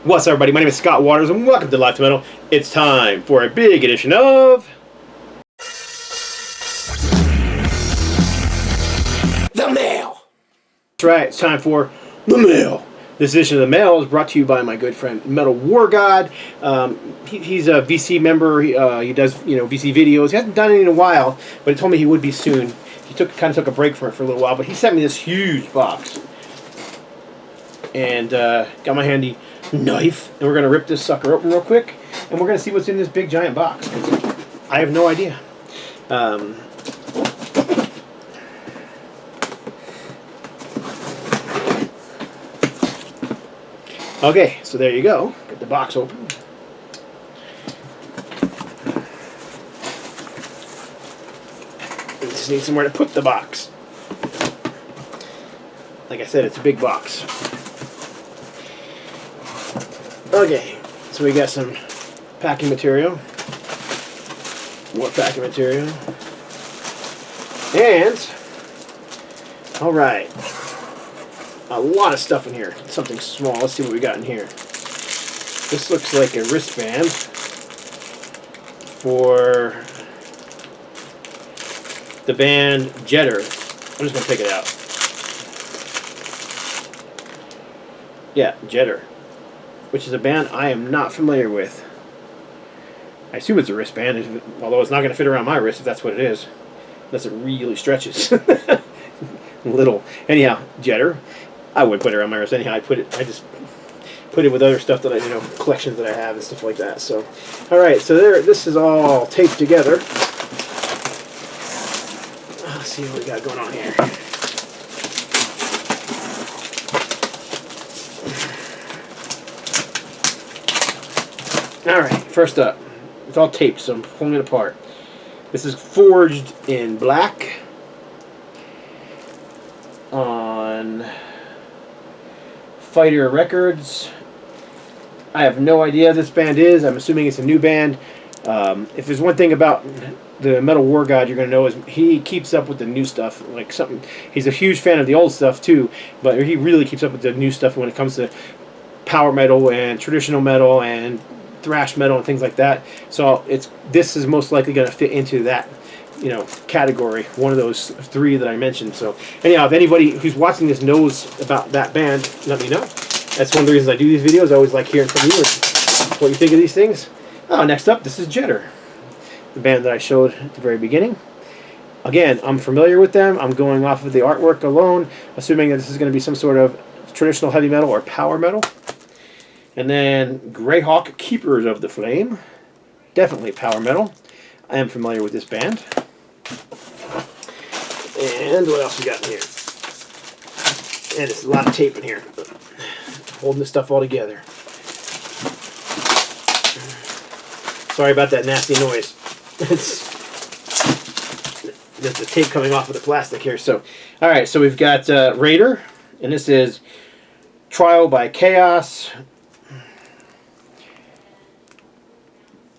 What's up, everybody? My name is Scott Waters, and welcome to Live to Metal. It's time for a big edition of The Mail. That's right, it's time for The Mail. This edition of The Mail is brought to you by my good friend Metal Wargod. He's a VC member. He does VC videos. He hasn't done it in a while, but he told me he would be soon. He kind of took a break from it for a little while, but he sent me this huge box. And got my handy knife, and we're going to rip this sucker open real quick, and we're going to see what's in this big giant box. I have no idea. Okay, so there you go. Get the box open. We just need somewhere to put the box. Like I said, it's a big box. Okay, so we got some packing material, more packing material, and, alright, a lot of stuff in here, something small. Let's see what we got in here. This looks like a wristband for the band Jitter. I'm just going to take it out. Yeah, Jitter, which is a band I am not familiar with. I assume it's a wristband, although it's not going to fit around my wrist if that's what it is. Unless it really stretches. Little. Anyhow, Jitter. I wouldn't put it around my wrist anyhow. I just put it with other stuff that collections that I have and stuff like that. So, all right. So this is all taped together. Let's see what we got going on here. Alright, first up, it's all taped, so I'm pulling it apart. This is forged in black on Fighter Records. I have no idea what this band is. I'm assuming it's a new band. If there's one thing about the Metal Wargod you're going to know is he keeps up with the new stuff. He's a huge fan of the old stuff too, but he really keeps up with the new stuff when it comes to power metal and traditional metal and thrash metal and things like that. So this is most likely going to fit into that category, one of those three that I mentioned. So anyhow, if anybody who's watching this knows about that band, let me know. That's one of the reasons I do these videos. I always like hearing from you what you think of these things. Next up, this is Jitter, the band that I showed at the very beginning. Again, I'm familiar with them. I'm going off of the artwork alone, assuming that this is going to be some sort of traditional heavy metal or power metal. And then Greyhawk, Keepers of the Flame. Definitely power metal. I am familiar with this band. And what else we got in here? And it's a lot of tape in here. Holding this stuff all together. Sorry about that nasty noise. It's just the tape coming off of the plastic here. So, alright, so we've got Raider. And this is Trial by Chaos.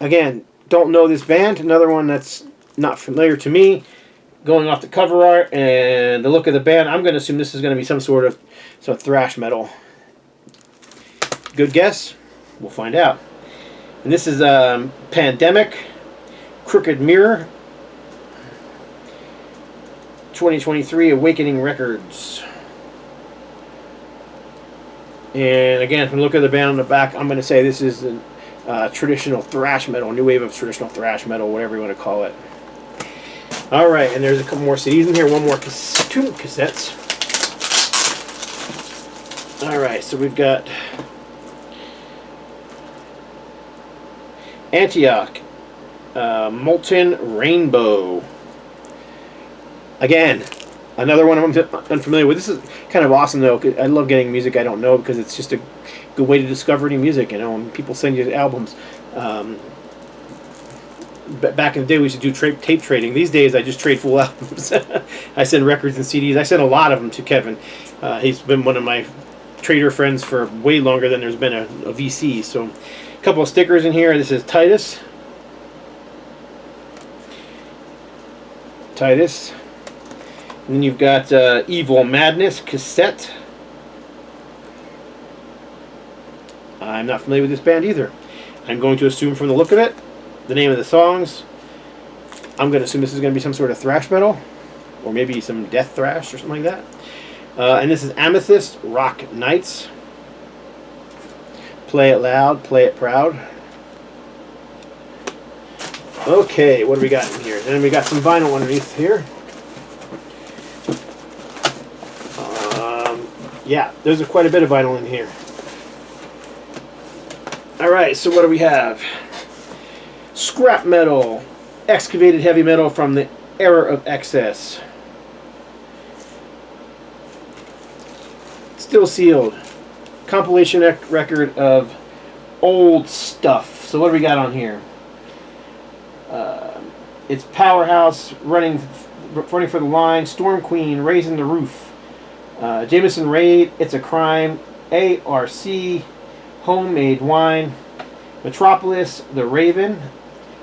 Again, don't know this band. Another one that's not familiar to me. Going off the cover art and the look of the band, I'm going to assume this is going to be some sort of thrash metal. Good guess? We'll find out. And this is Pandemic, Crooked Mirror, 2023 Awakening Records. And again, from the look of the band on the back, I'm going to say this is traditional thrash metal, new wave of traditional thrash metal, whatever you want to call it. Alright, and there's a couple more CDs in here, two cassettes. Alright, so we've got Antioch, Molten Rainbow. Again, another one I'm unfamiliar with. This is kind of awesome though. I love getting music I don't know because it's just a good way to discover new music, and people send you albums. Back in the day, we used to do tape trading. These days, I just trade full albums. I send records and CDs. I send a lot of them to Kevin. He's been one of my trader friends for way longer than there's been a VC. So, a couple of stickers in here. This is Titus. And then you've got Evil Madness cassette. I'm not familiar with this band either. I'm going to assume from the look of it, the name of the songs, I'm going to assume this is going to be some sort of thrash metal, or maybe some death thrash or something like that. And this is Amethyst Rock Nights. Play it loud, play it proud. Okay, what do we got in here? Then we got some vinyl underneath here. Yeah, there's quite a bit of vinyl in here. Alright, so what do we have? Scrap metal. Excavated heavy metal from the era of excess. Still sealed. Compilation record of old stuff. So what do we got on here? It's Powerhouse, running for the line, Storm Queen, Raising the Roof, Jameson Raid, It's a Crime, ARC, Homemade Wine, Metropolis, The Raven,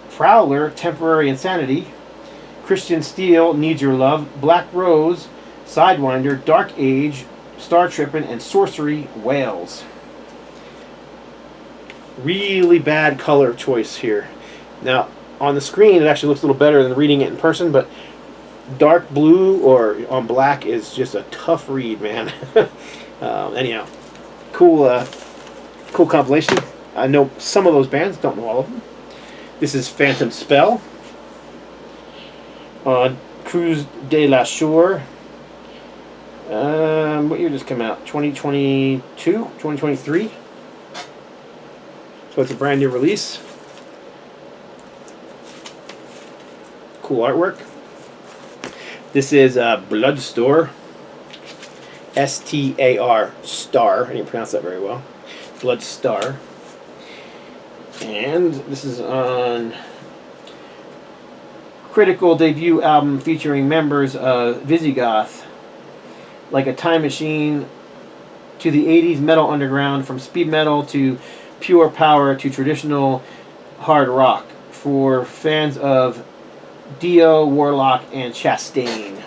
Prowler, Temporary Insanity, Christian Steel, Needs Your Love, Black Rose, Sidewinder, Dark Age, Star Trippin', and Sorcery, Whales. Really bad color choice here. Now, on the screen, it actually looks a little better than reading it in person, but dark blue or on black is just a tough read, man. Anyhow, cool compilation. I know some of those bands, don't know all of them. This is Phantom Spell on Cruz de la Shore. What year just came out? 2022? 2023? So it's a brand new release. Cool artwork. This is Blood Store. S-T-A-R. Star. I didn't pronounce that very well. Blood Star. And this is on critical debut album featuring members of Visigoth. Like a time machine to the 80s metal underground, from speed metal to pure power to traditional hard rock. For fans of Dio, Warlock, and Chastain.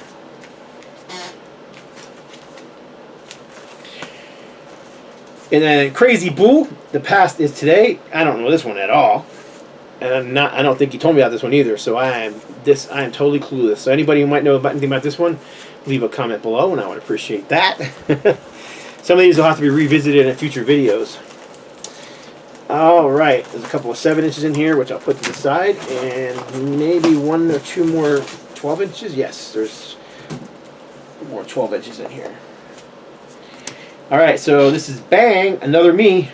And then Crazy Bull, The Past is Today. I don't know this one at all. And I don't think he told me about this one either, so I am totally clueless. So anybody who might know anything about this one, leave a comment below, and I would appreciate that. Some of these will have to be revisited in future videos. Alright, there's a couple of 7 inches in here, which I'll put to the side, and maybe 1 or 2 more 12 inches. Yes, there's more 12 inches in here. Alright, so this is Bang, Another Me.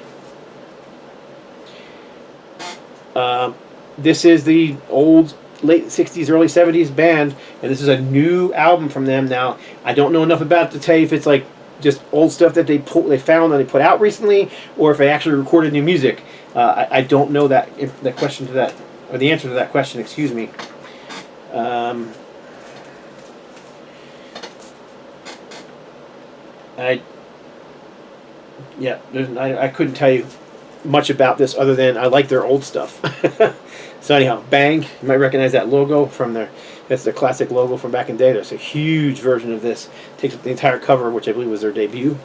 This is the old late 60s, early 70s band, and this is a new album from them. Now, I don't know enough about it to tell you if it's like just old stuff that they found and they put out recently, or if they actually recorded new music. I don't know the question to that, or the answer to that question. Excuse me. I couldn't tell you much about this other than I like their old stuff. So anyhow, Bang. You might recognize that logo from their. That's their classic logo from back in the day. There's a huge version of this. Takes up the entire cover, which I believe was their debut.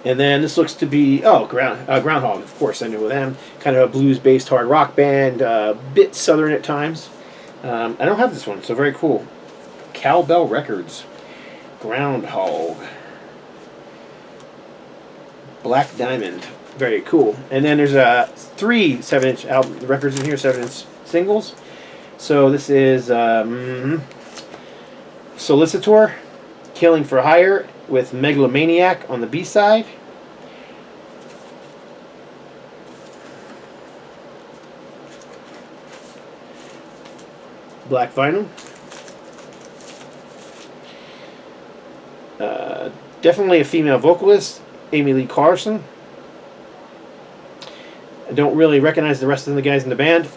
And then this looks to be Groundhog. Of course, I knew them. Kind of a blues-based hard rock band, a bit southern at times. I don't have this one, so very cool. Cowbell Records, Groundhog, Black Diamond. Very cool. And then there's 3 7-inch album records in here, 7-inch singles. So this is Solicitor, Killing for Hire, with Megalomaniac on the B-side. Black vinyl. Definitely a female vocalist, Amy Lee Carson. I don't really recognize the rest of the guys in the band,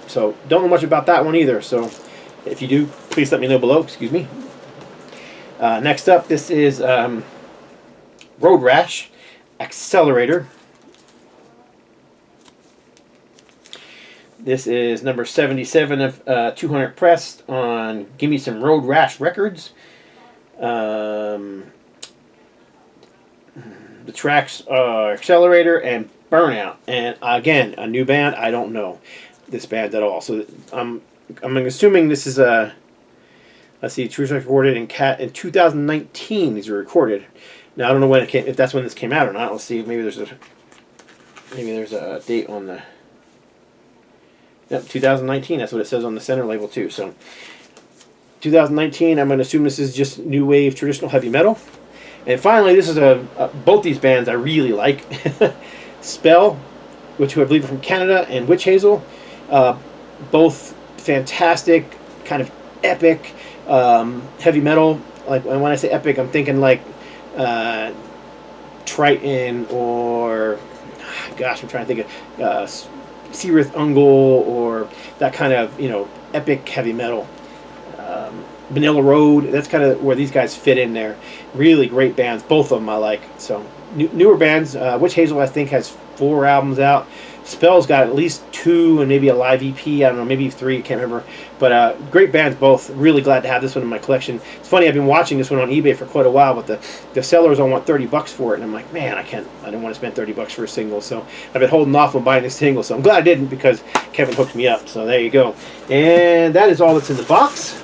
so don't know much about that one either. So if you do, please let me know below. Excuse me. Next up, this is Road Rash, Accelerator. This is number 77 of 200 pressed on Gimme Some Road Rash Records. The tracks are Accelerator and Burnout. And again, a new band. I don't know this band at all. So I'm assuming this is a... Let's see, True Strike recorded in 2019. These were recorded. Now I don't know when it came, if that's when this came out or not. Let's see. Maybe there's a date on the. Yep, 2019. That's what it says on the center label too. So 2019. I'm going to assume this is just new wave traditional heavy metal. And finally, this is both these bands I really like. Spell, which I believe are from Canada, and Witch Hazel, both fantastic, kind of epic. Heavy metal, like when I say epic, I'm thinking like Triton or, gosh, I'm trying to think of Seerith Ungol or that kind of, epic heavy metal. Vanilla Road, that's kind of where these guys fit in there. Really great bands, both of them I like. So newer bands. Witch Hazel I think has 4 albums out. Spell's got at least 2 and maybe a live EP. I don't know, maybe 3. I can't remember. But great bands both. Really glad to have this one in my collection. It's funny, I've been watching this one on eBay for quite a while, but the sellers all want $30 for it, and I'm like, man, I didn't want to spend $30 for a single. So I've been holding off on buying this single. So I'm glad I didn't because Kevin hooked me up. So there you go. And that is all that's in the box.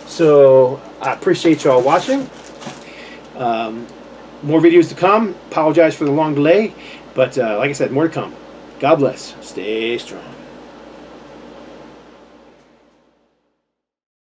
So I appreciate y'all watching. More videos to come. Apologize for the long delay. But like I said, more to come. God bless. Stay strong.